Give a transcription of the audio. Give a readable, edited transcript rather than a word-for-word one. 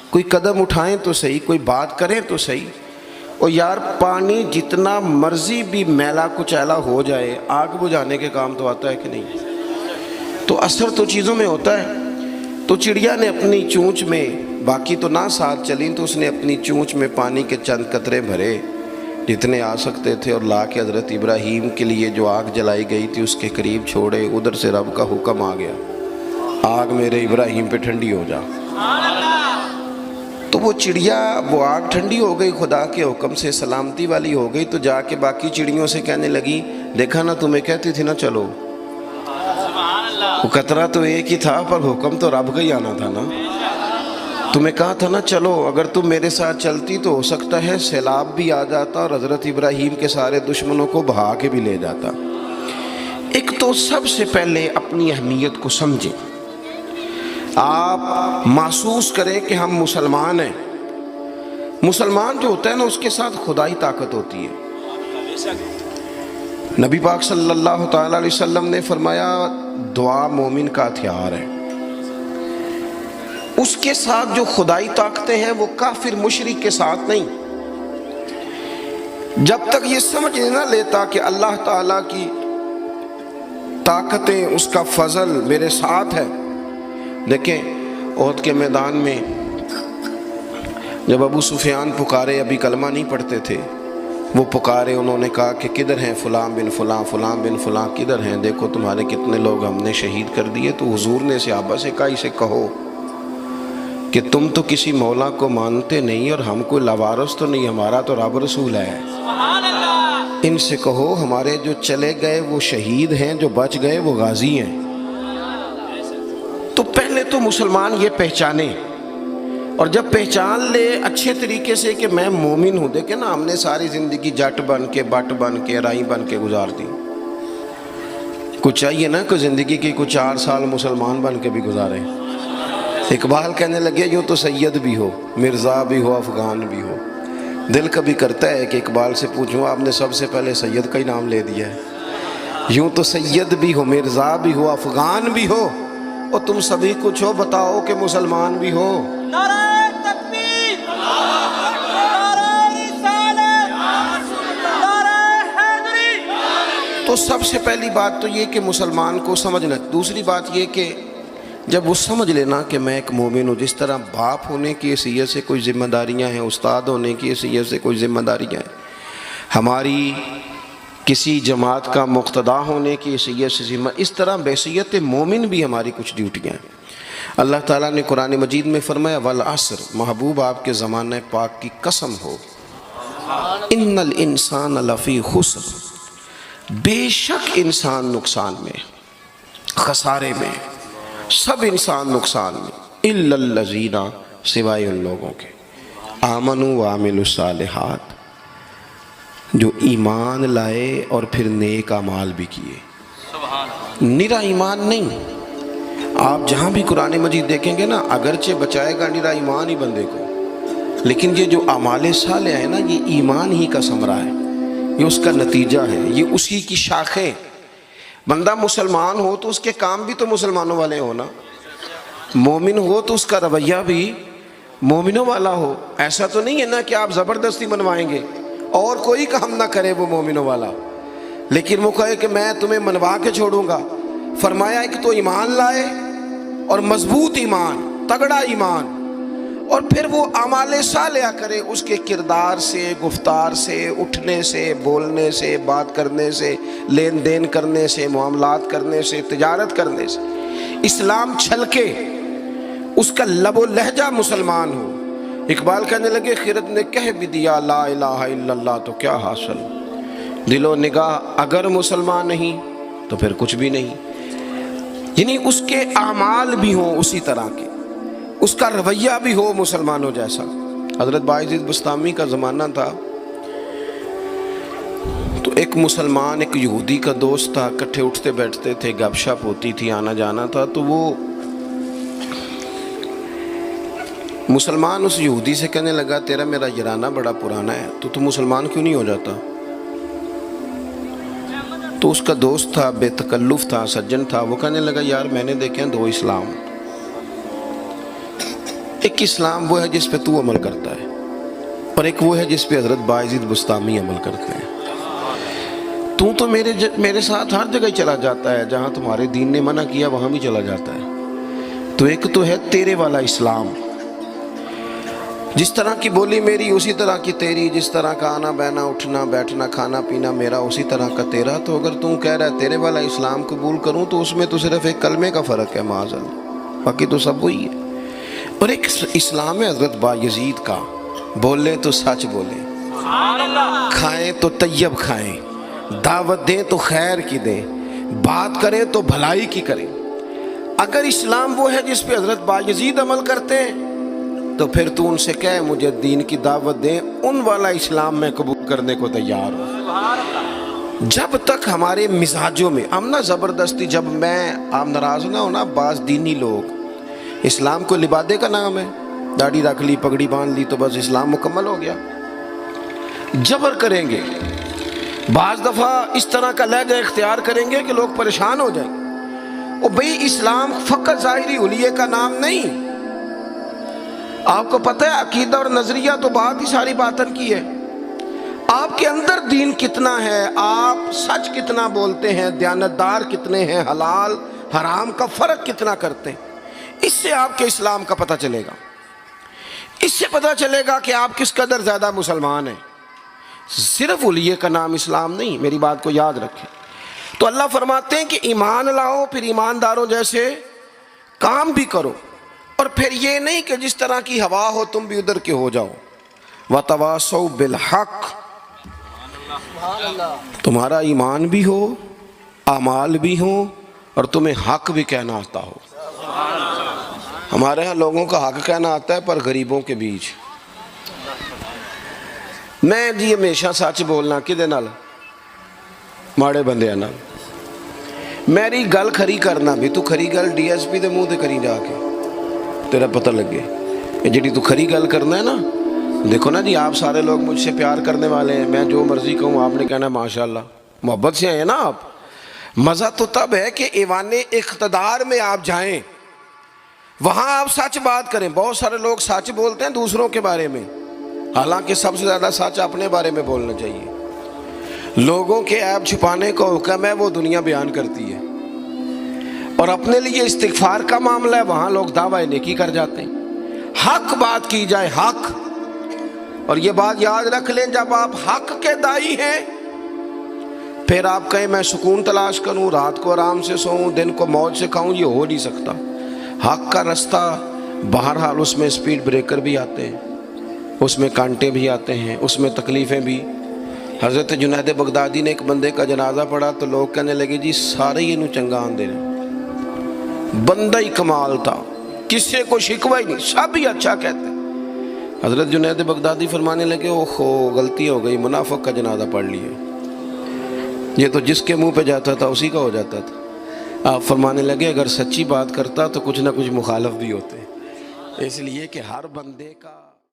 کوئی قدم اٹھائیں تو صحیح، کوئی بات کریں تو صحیح۔ اور یار پانی جتنا مرضی بھی میلا کچیلا ہو جائے، آگ بجھانے کے کام تو آتا ہے کہ نہیں؟ تو اثر تو چیزوں میں ہوتا ہے۔ تو چڑیا نے اپنی چونچ میں، باقی تو نہ ساتھ چلیں، تو اس نے اپنی چونچ میں پانی کے چند قطرے بھرے جتنے آ سکتے تھے، اور لا کے حضرت ابراہیم کے لیے جو آگ جلائی گئی تھی اس کے قریب چھوڑے۔ ادھر سے رب کا حکم آ گیا، آگ میرے ابراہیم پہ ٹھنڈی ہو جا۔ تو وہ چڑیا، وہ آگ ٹھنڈی ہو گئی، خدا کے حکم سے سلامتی والی ہو گئی۔ تو جا کے باقی چڑیوں سے کہنے لگی، دیکھا نا تمہیں کہتی تھی نا چلو، وہ قطرہ تو ایک ہی تھا پر حکم تو رب کا ہی آنا تھا نا، تمہیں کہا تھا نا چلو، اگر تم میرے ساتھ چلتی تو ہو سکتا ہے سیلاب بھی آ جاتا اور حضرت ابراہیم کے سارے دشمنوں کو بہا کے بھی لے جاتا۔ ایک تو سب سے پہلے اپنی اہمیت کو سمجھیں، آپ محسوس کریں کہ ہم مسلمان ہیں۔ مسلمان جو ہوتا ہے نا اس کے ساتھ خدائی طاقت ہوتی ہے۔ نبی پاک صلی اللہ تعالی علیہ وسلم نے فرمایا دعا مومن کا ہتھیار ہے۔ اس کے ساتھ جو خدائی طاقتیں ہیں وہ کافر مشرک کے ساتھ نہیں۔ جب تک یہ سمجھ نہ لیتا کہ اللہ تعالیٰ کی طاقتیں، اس کا فضل میرے ساتھ ہے۔ دیکھیں احد کے میدان میں جب ابو سفیان پکارے، ابھی کلمہ نہیں پڑھتے تھے، وہ پکارے، انہوں نے کہا کہ کدھر ہیں فلاں بن فلاں، فلاں بن فلاں کدھر ہیں، دیکھو تمہارے کتنے لوگ ہم نے شہید کر دیے۔ تو حضور نے صحابہ سے کہا اسے کہو کہ تم تو کسی مولا کو مانتے نہیں اور ہم کوئی لاوارث تو نہیں، ہمارا تو رب رسول ہے، ان سے کہو ہمارے جو چلے گئے وہ شہید ہیں، جو بچ گئے وہ غازی ہیں۔ تو پہلے تو مسلمان یہ پہچانے، اور جب پہچان لے اچھے طریقے سے کہ میں مومن ہوں۔ دیکھیں نا، ہم نے ساری زندگی جٹ بن کے، بٹ بن کے، رائی بن کے گزار دی۔ کچھ چاہیے نا کہ زندگی کی کچھ 4 سال مسلمان بن کے بھی گزارے۔ اقبال کہنے لگے یوں تو سید بھی ہو، مرزا بھی ہو، افغان بھی ہو۔ دل کبھی کرتا ہے کہ اقبال سے پوچھوں، آپ نے سب سے پہلے سید کا ہی نام لے دیا ہے۔ یوں تو سید بھی ہو، مرزا بھی ہو، افغان بھی ہو، اور تم سبھی کچھ ہو، بتاؤ کہ مسلمان بھی ہو۔ نعرہ تکبیر، نعرہ رسالت، نعرہ حیدری۔ تو سب سے پہلی بات تو یہ کہ مسلمان کو سمجھنا۔ دوسری بات یہ کہ جب وہ سمجھ لینا کہ میں ایک مومن ہوں، جس طرح باپ ہونے کی حیثیت سے کوئی ذمہ داریاں ہیں، استاد ہونے کی حیثیت سے کوئی ذمہ داریاں ہیں، ہماری کسی جماعت کا مقتدا ہونے کی حیثیت سے ذمہ، اس طرح بحیثیت مومن بھی ہماری کچھ ڈیوٹیاں ہیں۔ اللہ تعالیٰ نے قرآن مجید میں فرمایا والعصر، محبوب آپ کے زمانہ پاک کی قسم ہو، ان الانسان لفی خسر، بے شک انسان نقصان میں، خسارے میں، سب انسان نقصان میں، الا الذین، سوائے ان لوگوں کے، آمنوا وعملوا الصالحات، جو ایمان لائے اور پھر نیک اعمال بھی کیے۔ نرا ایمان نہیں، آپ جہاں بھی قرآن مجید دیکھیں گے نا، اگرچہ بچائے گا نرا ایمان ہی بندے کو، لیکن یہ جو اعمال صالح ہے نا، یہ ایمان ہی کا ثمرہ ہے، یہ اس کا نتیجہ ہے، یہ اسی کی شاخیں۔ بندہ مسلمان ہو تو اس کے کام بھی تو مسلمانوں والے ہو نا، مومن ہو تو اس کا رویہ بھی مومنوں والا ہو۔ ایسا تو نہیں ہے نا کہ آپ زبردستی منوائیں گے اور کوئی کام نہ کرے وہ مومنوں والا، لیکن وہ کہے کہ میں تمہیں منوا کے چھوڑوں گا۔ فرمایا ایک تو ایمان لائے، اور مضبوط ایمان، تگڑا ایمان، اور پھر وہ اعمال صالحہ کرے، اس کے کردار سے، گفتار سے، اٹھنے سے، بولنے سے، بات کرنے سے، لین دین کرنے سے، معاملات کرنے سے، تجارت کرنے سے اسلام چھلکے، اس کا لب و لہجہ مسلمان ہو۔ اقبال کہنے لگے خرد نے کہہ بھی دیا لا الہ الا اللہ تو کیا حاصل، دل و نگاہ اگر مسلمان نہیں تو پھر کچھ بھی نہیں۔ یعنی اس کے اعمال بھی ہوں اسی طرح کے، اس کا رویہ بھی ہو مسلمانوں جیسا۔ حضرت باعزید بستامی کا زمانہ تھا، تو ایک مسلمان ایک یہودی کا دوست تھا، اکٹھے اٹھتے بیٹھتے تھے، گپ شپ ہوتی تھی، آنا جانا تھا۔ تو وہ مسلمان اس یہودی سے کہنے لگا تیرا میرا یارانہ بڑا پرانا ہے، تو مسلمان کیوں نہیں ہو جاتا؟ تو اس کا دوست تھا، بے تکلف تھا، سجن تھا، وہ کہنے لگا یار میں نے دیکھے ہیں 2 اسلام، ایک اسلام وہ ہے جس پہ تو عمل کرتا ہے، اور ایک وہ ہے جس پہ حضرت بایزید بستامی عمل کرتے ہیں۔ تو میرے ساتھ ہر جگہ چلا جاتا ہے، جہاں تمہارے دین نے منع کیا وہاں بھی چلا جاتا ہے۔ تو ایک تو ہے تیرے والا اسلام، جس طرح کی بولی میری اسی طرح کی تیری، جس طرح کا آنا بہنا اٹھنا بیٹھنا کھانا پینا میرا اسی طرح کا تیرا۔ تو اگر تم کہہ رہا ہے تیرے والا اسلام قبول کروں تو اس میں تو صرف ایک کلمے کا فرق ہے معاذ اللہ، باقی تو سب وہی ہے۔ اور ایک اسلام ہے حضرت بایزید کا، بولے تو سچ بولے، کھائیں تو طیب کھائیں، دعوت دیں تو خیر کی دیں، بات کریں تو بھلائی کی کریں۔ اگر اسلام وہ ہے جس پہ حضرت بایزید عمل کرتے ہیں تو پھر تو ان سے کہے مجھے دین کی دعوت دیں، ان والا اسلام میں قبول کرنے کو تیار ہوں۔ جب تک ہمارے مزاجوں میں ہم نہ زبردستی، جب میں آپ ناراض نہ ہونا، بعض دینی لوگ اسلام کو لبادے کا نام ہے، داڑھی رکھ لی پگڑی باندھ لی تو بس اسلام مکمل ہو گیا، جبر کریں گے، بعض دفعہ اس طرح کا لہجہ اختیار کریں گے کہ لوگ پریشان ہو جائیں گے۔ اور بھئی اسلام فقط ظاہری حلیے کا نام نہیں، آپ کو پتہ ہے عقیدہ اور نظریہ تو بات ہی ساری باطن کی ہے، آپ کے اندر دین کتنا ہے، آپ سچ کتنا بولتے ہیں، دیانتدار کتنے ہیں، حلال حرام کا فرق کتنا کرتے ہیں، اس سے آپ کے اسلام کا پتہ چلے گا۔ اس سے پتہ چلے گا کہ آپ کس قدر زیادہ مسلمان ہیں۔ صرف حلیے کا نام اسلام نہیں، میری بات کو یاد رکھیں۔ تو اللہ فرماتے ہیں کہ ایمان لاؤ، پھر ایمانداروں جیسے کام بھی کرو، اور پھر یہ نہیں کہ جس طرح کی ہوا ہو تم بھی ادھر کے ہو جاؤ۔ وَتَوَاصَوْا بِالْحَقِّ، تمہارا ایمان بھی ہو، اعمال بھی ہوں، اور تمہیں حق بھی کہنا آتا ہو۔ ہمارے ہاں لوگوں کا حق کہنا آتا ہے پر غریبوں کے بیچ۔ میں جی ہمیشہ سچ بولنا کدے نال؟ ماڑے بندے نال۔ میری گل کھری کرنا بھی، تو کھری گل ڈی ایس پی دے منہ تے کری جا کے، تیرا پتہ لگے یہ جڑی تو کھری گل کرنا ہے نا۔ دیکھو نا جی، آپ سارے لوگ مجھ سے پیار کرنے والے ہیں، میں جو مرضی کہوں آپ نے کہنا ہے ماشاءاللہ، محبت سے ہیں نا آپ۔ مزہ تو تب ہے کہ ایوان اقتدار میں آپ جائیں، وہاں آپ سچ بات کریں۔ بہت سارے لوگ سچ بولتے ہیں دوسروں کے بارے میں، حالانکہ سب سے زیادہ سچ اپنے بارے میں بولنا چاہیے۔ لوگوں کے عیب چھپانے کو حکم ہے، وہ دنیا بیان کرتی ہے، اور اپنے لیے استغفار کا معاملہ ہے، وہاں لوگ دعویٰ نیکی کر جاتے ہیں۔ حق بات کی جائے، حق۔ اور یہ بات یاد رکھ لیں، جب آپ حق کے دائی ہیں پھر آپ کہیں میں سکون تلاش کروں، رات کو آرام سے سوؤں، دن کو موج سے کھاؤں، یہ ہو نہیں سکتا۔ حق کا رستہ بہرحال اس میں سپیڈ بریکر بھی آتے ہیں، اس میں کانٹے بھی آتے ہیں، اس میں تکلیفیں بھی۔ حضرت جنید بغدادی نے ایک بندے کا جنازہ پڑھا تو لوگ کہنے لگے جی سارے ہی انہوں چنگا آندے رہے، بندہ ہی کمال تھا، کسی کو شکوہ ہی نہیں، سب ہی اچھا کہتے۔ حضرت جنید بغدادی فرمانے لگے اوہو غلطی ہو گئی، منافق کا جنازہ پڑھ لیا، یہ تو جس کے منہ پہ جاتا تھا اسی کا ہو جاتا تھا۔ آپ فرمانے لگے اگر سچی بات کرتا تو کچھ نہ کچھ مخالف بھی ہوتے، اس لیے کہ ہر بندے کا